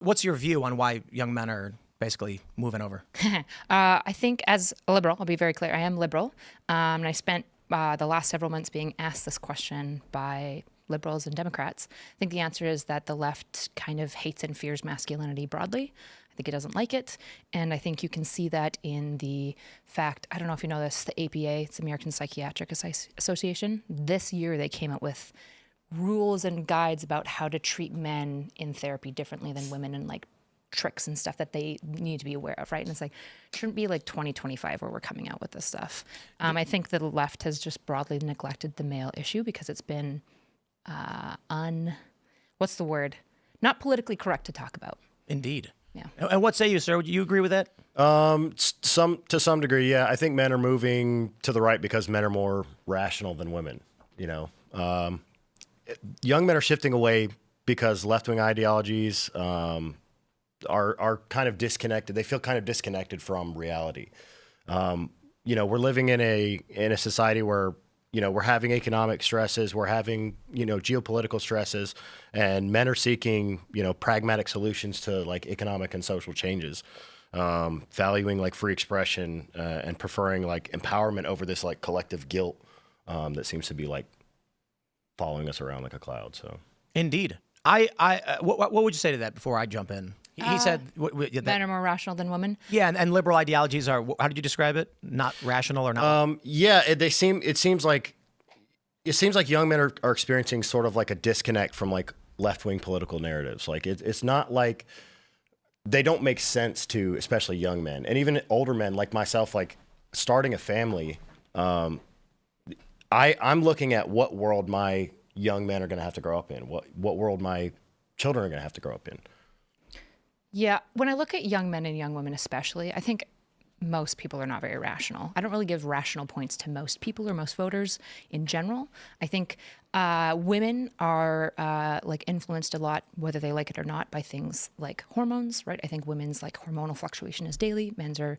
What's your view on why young men are basically moving over? I think as a liberal, I'll be very clear, I am liberal. And I spent the last several months being asked this question by liberals and Democrats. I think the answer is that the left kind of hates and fears masculinity broadly. I think it doesn't like it. And I think you can see that in the fact, I don't know if you know this, the APA, it's the American Psychiatric Association. This year they came out with rules and guides about how to treat men in therapy differently than women, and like tricks and stuff that they need to be aware of, right? And it's like, it shouldn't be like 2025 where we're coming out with this stuff. I think the left has just broadly neglected the male issue because it's been what's the word? Not politically correct to talk about. Indeed. Yeah. And what say you, sir? Do you agree with that? To some degree, yeah. I think men are moving to the right because men are more rational than women. You know, young men are shifting away because left-wing ideologies are kind of disconnected. They feel kind of disconnected from reality. You know, we're living in a society where, you know, we're having economic stresses, we're having, you know, geopolitical stresses, and men are seeking, you know, pragmatic solutions to like economic and social changes, valuing like free expression and preferring like empowerment over this like collective guilt that seems to be like following us around like a cloud. So Indeed. What would you say to that before I jump in? He said Men are more rational than women. Yeah, and liberal ideologies are, how did you describe it? Not rational or not? Yeah, it seems like young men are experiencing sort of like a disconnect from like left-wing political narratives. Like it's not like they don't make sense to especially young men, and even older men like myself, like starting a family. I'm looking at what world my young men are going to have to grow up in, what world my children are going to have to grow up in. Yeah, when I look at young men and young women especially, I think most people are not very rational. I don't really give rational points to most people or most voters in general. I think women are like influenced a lot, whether they like it or not, by things like hormones, right? I think women's like hormonal fluctuation is daily, men's are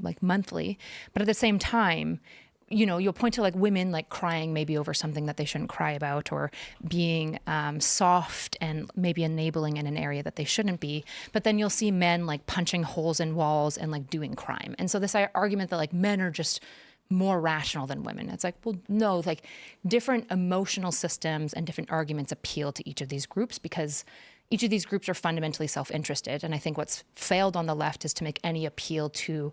like monthly. But at the same time, you know, you'll point to like women like crying maybe over something that they shouldn't cry about, or being soft and maybe enabling in an area that they shouldn't be. But then you'll see men like punching holes in walls and like doing crime. And so this argument that like men are just more rational than women, it's like, well, no, like different emotional systems and different arguments appeal to each of these groups because each of these groups are fundamentally self-interested. And I think what's failed on the left is to make any appeal to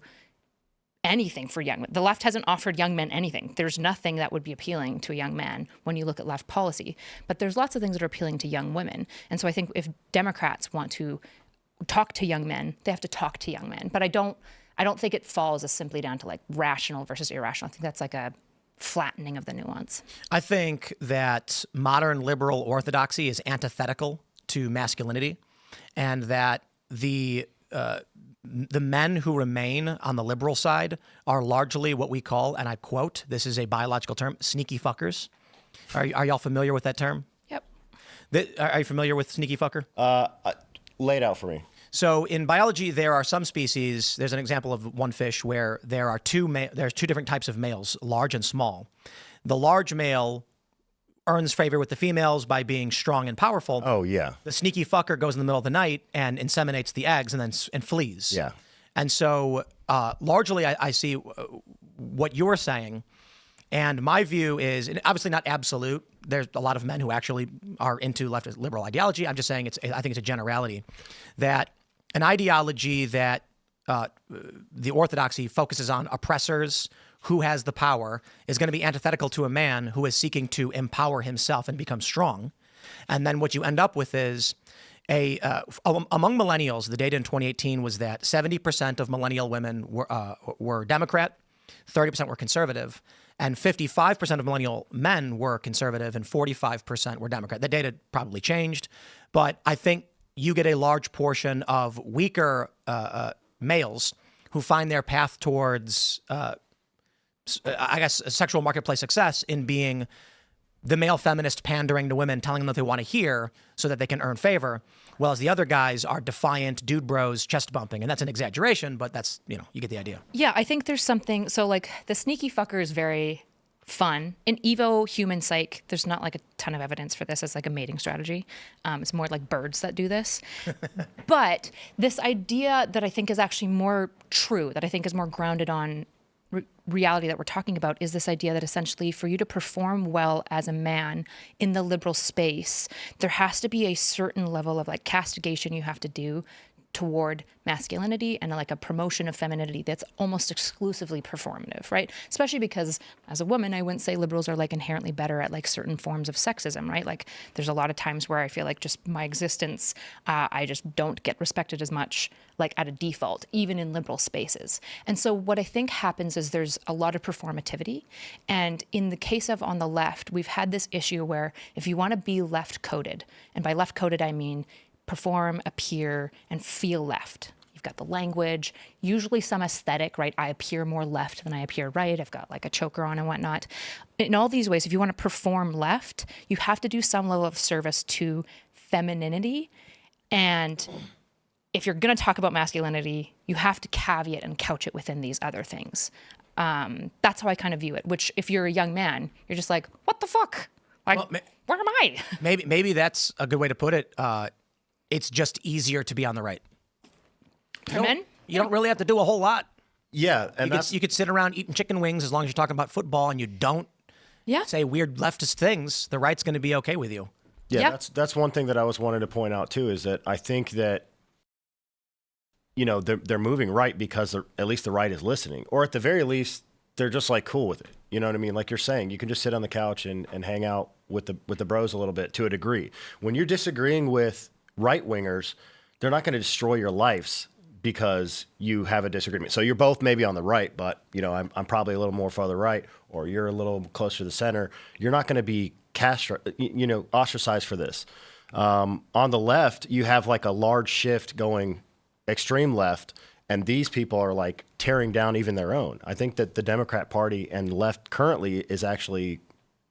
anything for young men. The left hasn't offered young men anything. There's nothing that would be appealing to a young man when you look at left policy. But there's lots of things that are appealing to young women. And so I think if Democrats want to talk to young men, they have to talk to young men. But I don't think it falls as simply down to like rational versus irrational. I think that's like a flattening of the nuance. I think that modern liberal orthodoxy is antithetical to masculinity, and that the men who remain on the liberal side are largely what we call, and I quote, this is a biological term, sneaky fuckers. Are y'all familiar with that term? Yep. Are you familiar with sneaky fucker? Lay it out for me. So in biology, there are some species, there's an example of one fish where there's two different types of males, large and small. The large male earns favor with the females by being strong and powerful. Oh, yeah. The sneaky fucker goes in the middle of the night and inseminates the eggs and flees. Yeah. And so largely I see what you're saying. And my view is, and obviously not absolute, there's a lot of men who actually are into leftist liberal ideology. I'm just saying I think it's a generality, that an ideology that the orthodoxy focuses on oppressors, who has the power, is going to be antithetical to a man who is seeking to empower himself and become strong. And then what you end up with is among millennials, the data in 2018 was that 70% of millennial women were Democrat, 30% were conservative, and 55% of millennial men were conservative and 45% were Democrat. The data probably changed, but I think you get a large portion of weaker males who find their path towards I guess, sexual marketplace success in being the male feminist pandering to women, telling them what they want to hear so that they can earn favor, whereas the other guys are defiant dude bros chest bumping. And that's an exaggeration, but that's, you get the idea. Yeah, I think there's something, so like the sneaky fucker is very fun. In Evo human psych, there's not like a ton of evidence for this as like a mating strategy. It's more like birds that do this. But this idea that I think is actually more true, that I think is more grounded on reality that we're talking about, is this idea that essentially for you to perform well as a man in the liberal space, there has to be a certain level of like castigation you have to do toward masculinity and like a promotion of femininity that's almost exclusively performative, right? Especially because as a woman, I wouldn't say liberals are like inherently better at like certain forms of sexism, right? Like there's a lot of times where I feel like just my existence, I just don't get respected as much like at a default, even in liberal spaces. And so what I think happens is there's a lot of performativity. And in the case of on the left, we've had this issue where if you want to be left coded, and by left coded, I mean perform, appear, and feel left. You've got the language, usually some aesthetic, right? I appear more left than I appear right. I've got like a choker on and whatnot. In all these ways, if you want to perform left, you have to do some level of service to femininity. And if you're going to talk about masculinity, you have to caveat and couch it within these other things. That's how I kind of view it, which if you're a young man, you're just like, what the fuck? Like, well, where am I? maybe that's a good way to put it. It's just easier to be on the right. You don't really have to do a whole lot. Yeah, and you could sit around eating chicken wings as long as you're talking about football and you don't say weird leftist things. The right's going to be okay with you. Yeah, that's one thing that I was wanting to point out too, is that I think that they're moving right because at least the right is listening, or at the very least they're just like cool with it. You know what I mean? Like you're saying, you can just sit on the couch and hang out with the bros a little bit to a degree. When you're disagreeing with right wingers, they're not going to destroy your lives because you have a disagreement. So you're both maybe on the right, but I'm probably a little more farther right, or you're a little closer to the center. You're not going to be ostracized for this. On the left, you have like a large shift going extreme left, and these people are like tearing down even their own. I think that the Democrat Party and left currently is actually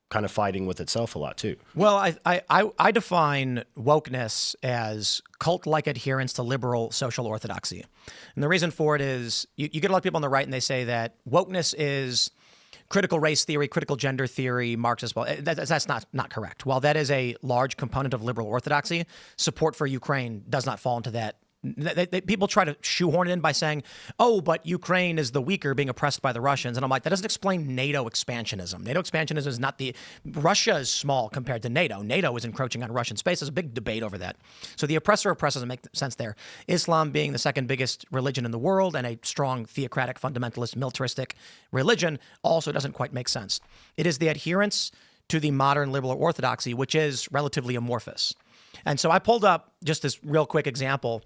kind of fighting with itself a lot too. Well, I define wokeness as cult-like adherence to liberal social orthodoxy. And the reason for it is you get a lot of people on the right and they say that wokeness is critical race theory, critical gender theory, Marxist. Well, that's not correct. While that is a large component of liberal orthodoxy, support for Ukraine does not fall into that. People try to shoehorn it in by saying, oh, but Ukraine is the weaker being oppressed by the Russians. And I'm like, that doesn't explain NATO expansionism. NATO expansionism is not Russia is small compared to NATO. NATO is encroaching on Russian space. There's a big debate over that. So the oppressor doesn't make sense there. Islam being the second biggest religion in the world and a strong theocratic, fundamentalist, militaristic religion also doesn't quite make sense. It is the adherence to the modern liberal orthodoxy, which is relatively amorphous. And so I pulled up just this real quick example.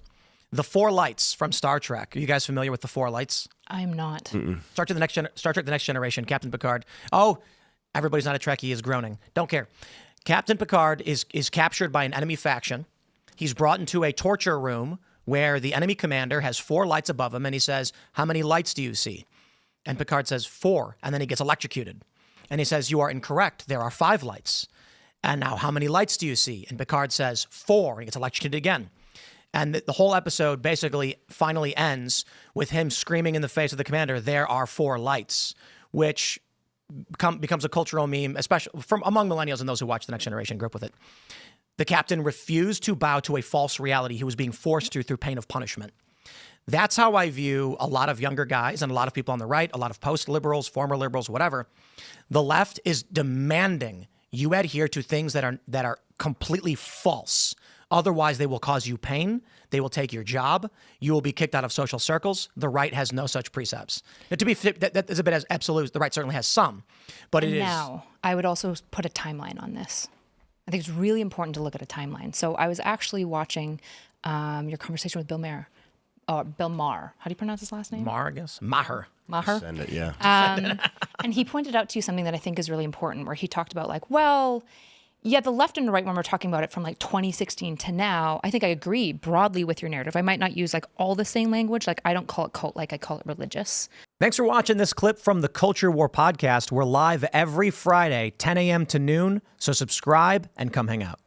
The four lights from Star Trek. Are you guys familiar with the four lights? I'm not. Star Trek: The Next Generation. Captain Picard. Oh, everybody's not a Trekkie is groaning. Don't care. Captain Picard is captured by an enemy faction. He's brought into a torture room where the enemy commander has four lights above him, and he says, "How many lights do you see?" And Picard says, "4." And then he gets electrocuted. And he says, "You are incorrect. There are 5 lights." And now, how many lights do you see? And Picard says, 4. And he gets electrocuted again. And the whole episode basically finally ends with him screaming in the face of the commander, "There are 4 lights," which becomes a cultural meme, especially from among millennials and those who watch The Next Generation grew up with it. The captain refused to bow to a false reality he was being forced to through pain of punishment. That's how I view a lot of younger guys and a lot of people on the right, a lot of post-liberals, former liberals, whatever. The left is demanding you adhere to things that are completely false. Otherwise, they will cause you pain. They will take your job. You will be kicked out of social circles. The right has no such precepts. Now, to be that is a bit as absolute. The right certainly has some, but it is. Now, I would also put a timeline on this. I think it's really important to look at a timeline. So I was actually watching your conversation with Bill Maher. Bill Maher. How do you pronounce his last name? Maher, I guess. Maher. Send it, yeah. And he pointed out to you something that I think is really important, where he talked about like, well, yeah, the left and the right, when we're talking about it from like 2016 to now, I think I agree broadly with your narrative. I might not use like all the same language. Like I don't call it cult, like I call it religious. Thanks for watching this clip from the Culture War podcast. We're live every Friday, 10 a.m. to noon. So subscribe and come hang out.